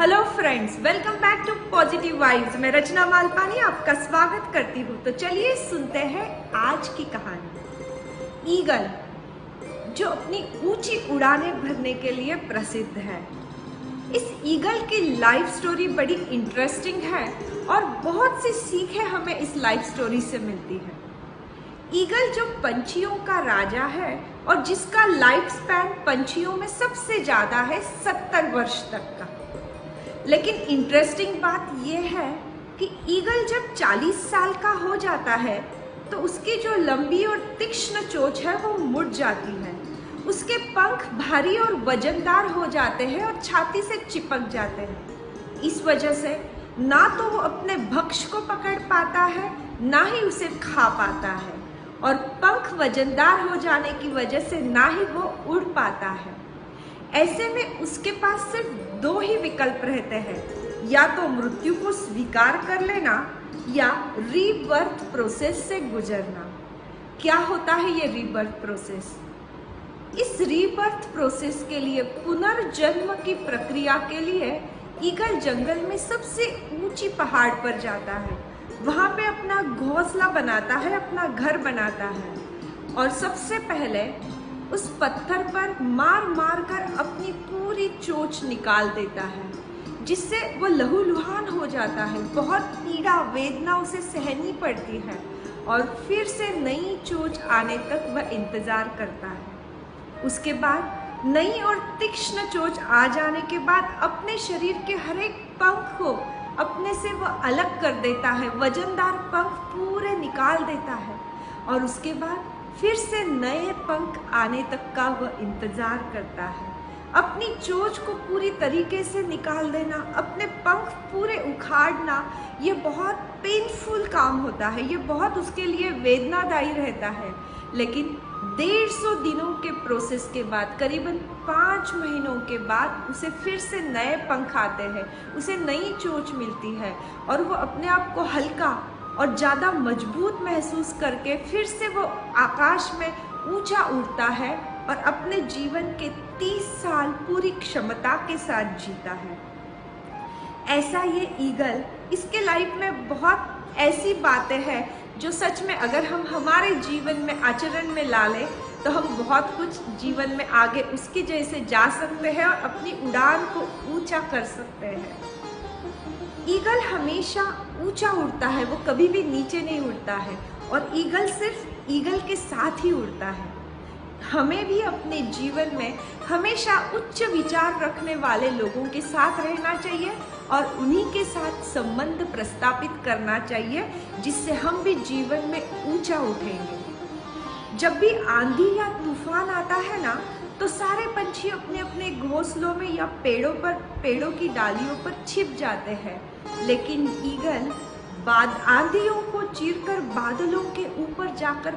Hello friends, welcome back to positive vibes. मैं रचना मालपानी आपका स्वागत करती हूँ। तो चलिए सुनते हैं आज की कहानी। ईगल जो अपनी ऊंची उड़ानें भरने के लिए प्रसिद्ध है। इस ईगल की लाइफ स्टोरी बड़ी इंटरेस्टिंग है और बहुत सी सीखें हमें इस लाइफ स्टोरी से मिलती है। ईगल जो पंछियों का राजा है और जिसका लाइफ स्पैन पंछियों में सबसे ज़्यादा है, 70 वर्ष तक का। लेकिन इंटरेस्टिंग बात यह है कि ईगल जब 40 साल का हो जाता है तो उसकी जो लंबी और तीक्ष्ण चोंच है वो मुड़ जाती है। उसके पंख भारी और वजनदार हो जाते हैं और छाती से चिपक जाते हैं। इस वजह से ना तो वो अपने भक्ष्य को पकड़ पाता है, ना ही उसे खा पाता है, और पंख वजनदार हो जाने की वजह से ना ही वो उड़ पाता है। ऐसे में उसके पास सिर्फ 2 ही विकल्प रहते हैं, या तो मृत्यु को स्वीकार कर लेना या रीबर्थ प्रोसेस से गुजरना। क्या होता है ये रीबर्थ प्रोसेस? इस रीबर्थ प्रोसेस के लिए, पुनर्जन्म की प्रक्रिया के लिए, ईगल जंगल में सबसे ऊंची पहाड़ पर जाता है। वहाँ पे अपना घोंसला बनाता है, अपना घर बनाता है, और सबसे पहले उस पत्थर पर मार मार कर अपनी पूरी चोंच निकाल देता है, जिससे वो लहूलुहान हो जाता है। बहुत पीड़ा वेदना उसे सहनी पड़ती है और फिर से नई चोंच आने तक वह इंतज़ार करता है। उसके बाद नई और तीक्ष्ण चोंच आ जाने के बाद अपने शरीर के हर एक पंख को अपने से वह अलग कर देता है, वजनदार पंख पूरे निकाल देता है, और उसके बाद फिर से नए पंख आने तक का वह इंतज़ार करता है। अपनी चोंच को पूरी तरीके से निकाल देना, अपने पंख पूरे उखाड़ना, ये बहुत पेनफुल काम होता है। ये बहुत उसके लिए वेदनादायी रहता है। लेकिन 150 दिनों के प्रोसेस के बाद, करीबन 5 महीनों के बाद उसे फिर से नए पंख आते हैं, उसे नई चोंच मिलती है, और वो अपने आप को हल्का और ज़्यादा मजबूत महसूस करके फिर से वो आकाश में ऊंचा उड़ता है और अपने जीवन के 30 साल पूरी क्षमता के साथ जीता है। ऐसा ये ईगल, इसके लाइफ में बहुत ऐसी बातें हैं जो सच में अगर हम हमारे जीवन में आचरण में ला लें तो हम बहुत कुछ जीवन में आगे उसके जैसे जा सकते हैं और अपनी उड़ान को ऊंचा कर सकते हैं। ईगल हमेशा ऊंचा उड़ता है, वो कभी भी नीचे नहीं उड़ता है, और ईगल सिर्फ ईगल के साथ ही उड़ता है। हमें भी अपने जीवन में हमेशा उच्च विचार रखने वाले लोगों के साथ रहना चाहिए और उन्हीं के साथ संबंध प्रस्थापित करना चाहिए, जिससे हम भी जीवन में ऊंचा उठेंगे। जब भी आंधी या तूफान आता है ना, तो सारे पंछी अपने अपने घोंसलों में या पेड़ों की डालियों पर छिप जाते हैं। लेकिन ईगल आंधियों को चीरकर बादलों के ऊपर जाकर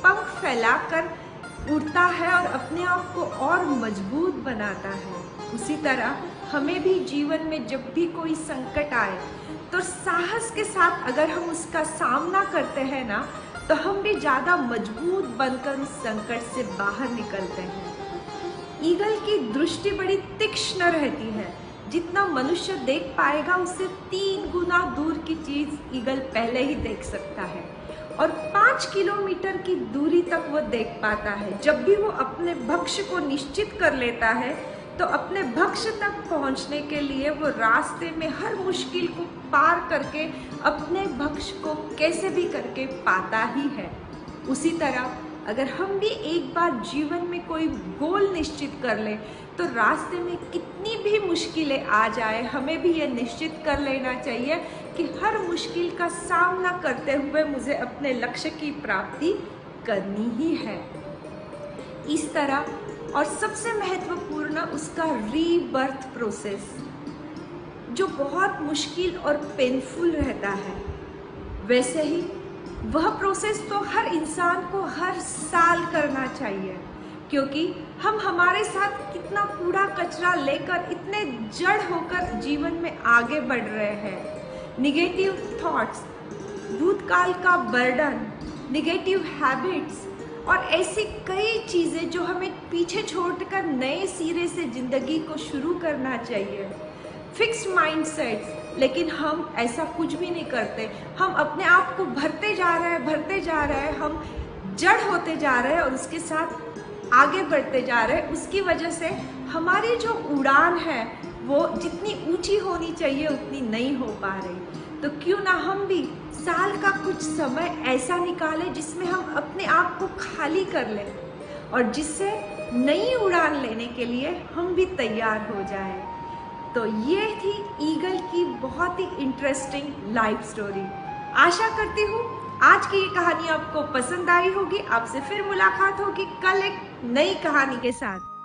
पंख फैलाकर उड़ता है और अपने आप को और मजबूत बनाता है। उसी तरह हमें भी जीवन में जब भी कोई संकट आए तो साहस के साथ अगर हम उसका सामना करते हैं ना, तो हम भी ज़्यादा मजबूत बनकर उस संकट से बाहर निकलते हैं। ईगल की दृष्टि बड़ी तीक्ष्ण रहती है। जितना मनुष्य देख पाएगा उससे 3 गुना दूर की चीज ईगल पहले ही देख सकता है, और 5 किलोमीटर की दूरी तक वो देख पाता है। जब भी वो अपने भक्ष्य को निश्चित कर लेता है तो अपने भक्ष्य तक पहुंचने के लिए वो रास्ते में हर मुश्किल को पार करके अपने भक्ष्य को कैसे भी करके पाता ही है। उसी तरह अगर हम भी एक बार जीवन में कोई गोल निश्चित कर लें तो रास्ते में कितनी भी मुश्किलें आ जाए, हमें भी ये निश्चित कर लेना चाहिए कि हर मुश्किल का सामना करते हुए मुझे अपने लक्ष्य की प्राप्ति करनी ही है। इस तरह, और सबसे महत्वपूर्ण उसका रीबर्थ प्रोसेस, जो बहुत मुश्किल और पेनफुल रहता है। वैसे ही वह प्रोसेस तो हर इंसान को हर साल करना चाहिए, क्योंकि हम हमारे साथ कितना कूड़ा कचरा लेकर इतने जड़ होकर जीवन में आगे बढ़ रहे हैं। निगेटिव थॉट्स, भूतकाल का बर्डन, निगेटिव हैबिट्स और ऐसी कई चीज़ें जो हमें पीछे छोड़कर नए सिरे से ज़िंदगी को शुरू करना चाहिए। फिक्स्ड माइंडसेट्स, लेकिन हम ऐसा कुछ भी नहीं करते। हम अपने आप को भरते जा रहे हैं, हम जड़ होते जा रहे हैं और उसके साथ आगे बढ़ते जा रहे हैं। उसकी वजह से हमारी जो उड़ान है वो जितनी ऊंची होनी चाहिए उतनी नहीं हो पा रही। तो क्यों ना हम भी साल का कुछ समय ऐसा निकालें जिसमें हम अपने आप को खाली कर लें और जिससे नई उड़ान लेने के लिए हम भी तैयार हो जाएं। तो ये थी ईगल की बहुत ही इंटरेस्टिंग लाइफ स्टोरी। आशा करती हूँ आज की ये कहानी आपको पसंद आई होगी। आपसे फिर मुलाकात होगी कल एक नई कहानी के साथ।